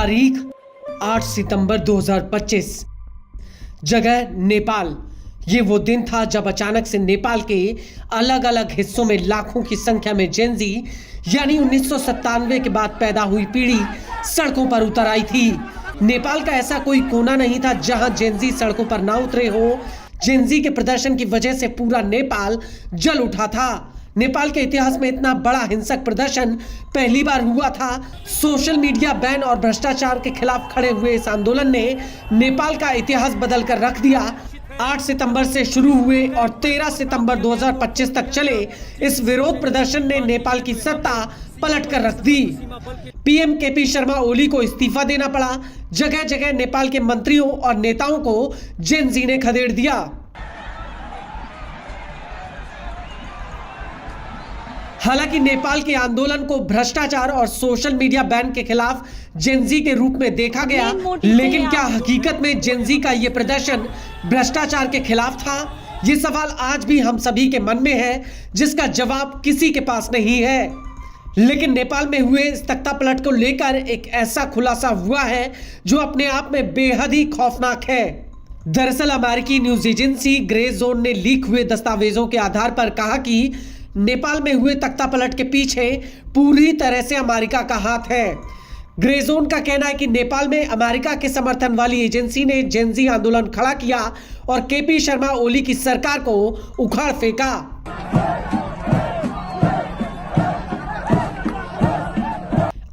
तारीख 8 सितंबर 2025, जगह नेपाल। ये वो दिन था जब अचानक से नेपाल के अलग अलग हिस्सों में लाखों की संख्या में जेनजी यानी 1997 के बाद पैदा हुई पीढ़ी सड़कों पर उतर आई थी। नेपाल का ऐसा कोई कोना नहीं था जहां जेनजी सड़कों पर ना उतरे हो। जेनजी के प्रदर्शन की वजह से पूरा नेपाल जल उठा था। नेपाल के इतिहास में इतना बड़ा हिंसक प्रदर्शन पहली बार हुआ था। सोशल मीडिया बैन और भ्रष्टाचार के खिलाफ खड़े हुए इस आंदोलन ने नेपाल का इतिहास बदल कर रख दिया। 8 सितंबर से शुरू हुए और 13 सितंबर 2025 तक चले इस विरोध प्रदर्शन ने नेपाल की सत्ता पलट कर रख दी। पीएम केपी शर्मा ओली को इस्तीफा देना पड़ा। जगह जगह नेपाल के मंत्रियों और नेताओं को जेनजी ने खदेड़ दिया। हालांकि नेपाल के आंदोलन को भ्रष्टाचार और सोशल मीडिया बैन के खिलाफ जेनजी के रूप में देखा गया, लेकिन क्या हकीकत में जेनजी का ये प्रदर्शन भ्रष्टाचार के खिलाफ था? ये सवाल आज भी हम सभी के मन में है, जिसका जवाब किसी के पास नहीं है। लेकिन नेपाल में हुए इस तख्तापलट को लेकर एक ऐसा खुलासा हुआ है जो अपने आप में बेहद ही खौफनाक है। दरअसल अमेरिकी न्यूज एजेंसी ग्रे जोन ने लीक हुए दस्तावेजों के आधार पर कहा कि नेपाल में हुए तख्तापलट के पीछे पूरी तरह से अमेरिका का हाथ है। ग्रे जोन का कहना है कि नेपाल में अमेरिका के समर्थन वाली एजेंसी ने जेनजी आंदोलन खड़ा किया और केपी शर्मा ओली की सरकार को उखाड़ फेंका।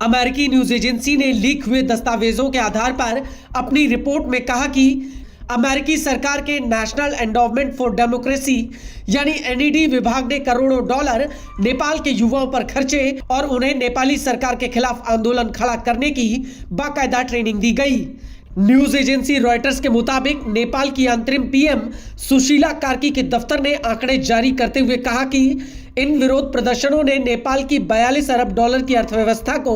अमेरिकी न्यूज एजेंसी ने लीक हुए दस्तावेजों के आधार पर अपनी रिपोर्ट में कहा कि अमेरिकी सरकार के नेशनल एंडोवमेंट फॉर डेमोक्रेसी यानी एनईडी विभाग ने करोड़ों डॉलर नेपाल के युवाओं पर खर्चे और उन्हें नेपाली सरकार के खिलाफ आंदोलन खड़ा करने की बाकायदा ट्रेनिंग दी गई। न्यूज एजेंसी रॉयटर्स के मुताबिक नेपाल की अंतरिम पीएम सुशीला कार्की के दफ्तर ने आंकड़े जारी करते हुए कहा कि इन विरोध प्रदर्शनों ने नेपाल की 42 अरब डॉलर की अर्थव्यवस्था को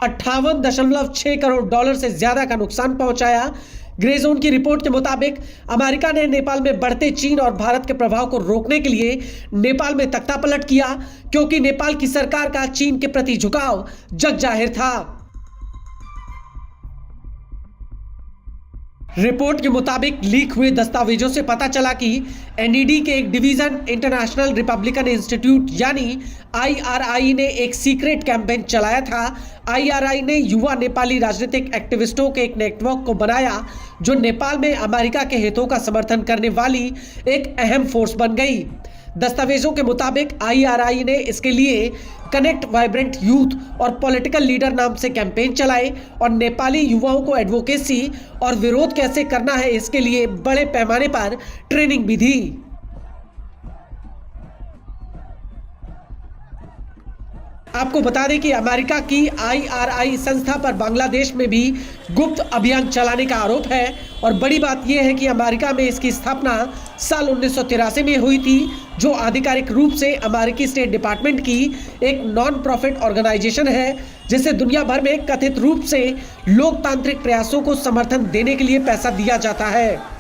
58.6 करोड़ डॉलर से ज्यादा का नुकसान पहुंचाया। ग्रे जोन की रिपोर्ट के मुताबिक अमेरिका ने नेपाल में बढ़ते चीन और भारत के प्रभाव को रोकने के लिए नेपाल में तख्तापलट किया, क्योंकि नेपाल की सरकार का चीन के प्रति झुकाव जग जाहिर था। रिपोर्ट के मुताबिक लीक हुए दस्तावेजों से पता चला कि एनईडी के एक डिवीजन इंटरनेशनल रिपब्लिकन इंस्टीट्यूट यानी आईआरआई ने एक सीक्रेट कैंपेन चलाया था। आईआरआई ने युवा नेपाली राजनीतिक एक्टिविस्टों के एक नेटवर्क को बनाया जो नेपाल में अमेरिका के हितों का समर्थन करने वाली एक अहम फोर्स बन गई। दस्तावेजों के मुताबिक आईआरआई ने इसके लिए कनेक्ट वाइब्रेंट यूथ और पॉलिटिकल लीडर नाम से कैंपेन चलाए और नेपाली युवाओं को एडवोकेसी और विरोध कैसे करना है इसके लिए बड़े पैमाने पर ट्रेनिंग भी दी। आपको बता दें कि अमेरिका की आईआरआई संस्था पर बांग्लादेश में भी गुप्त अभियान चलाने का आरोप है और बड़ी बात यह है कि अमेरिका में इसकी स्थापना साल 1983 में हुई थी, जो आधिकारिक रूप से अमेरिकी स्टेट डिपार्टमेंट की एक नॉन प्रॉफिट ऑर्गेनाइजेशन है, जिसे दुनिया भर में कथित रूप से लोकतांत्रिक प्रयासों को समर्थन देने के लिए पैसा दिया जाता है।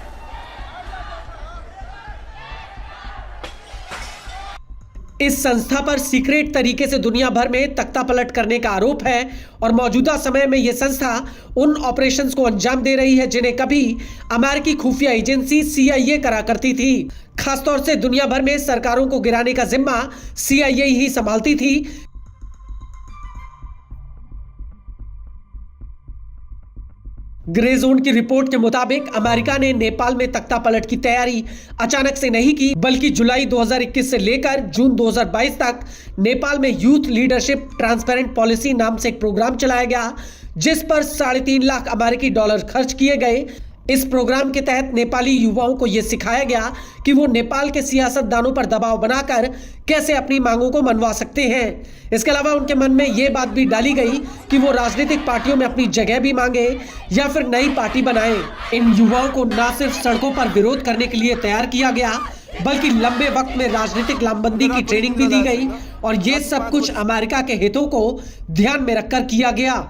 इस संस्था पर सीक्रेट तरीके से दुनिया भर में तख्तापलट करने का आरोप है और मौजूदा समय में यह संस्था उन ऑपरेशंस को अंजाम दे रही है जिन्हें कभी अमेरिकी खुफिया एजेंसी CIA करा करती थी। खासतौर से दुनिया भर में सरकारों को गिराने का जिम्मा CIA ही संभालती थी। ग्रे जोन की रिपोर्ट के मुताबिक अमेरिका ने नेपाल में तख्तापलट की तैयारी अचानक से नहीं की, बल्कि जुलाई 2021 से लेकर जून 2022 तक नेपाल में यूथ लीडरशिप ट्रांसपेरेंट पॉलिसी नाम से एक प्रोग्राम चलाया गया, जिस पर 3.5 लाख अमेरिकी डॉलर खर्च किए गए। इस प्रोग्राम के तहत नेपाली युवाओं को यह सिखाया गया कि वो नेपाल के सियासतदानों पर दबाव बनाकर कैसे अपनी मांगों को मनवा सकते हैं। इसके अलावा उनके मन में ये बात भी डाली गई कि वो राजनीतिक पार्टियों में अपनी जगह भी मांगे या फिर नई पार्टी बनाएं। इन युवाओं को न सिर्फ सड़कों पर विरोध करने के लिए तैयार किया गया, बल्कि लंबे वक्त में राजनीतिक लामबंदी की ट्रेनिंग भी दी गई और ये सब कुछ अमेरिका के हितों को ध्यान में रखकर किया गया।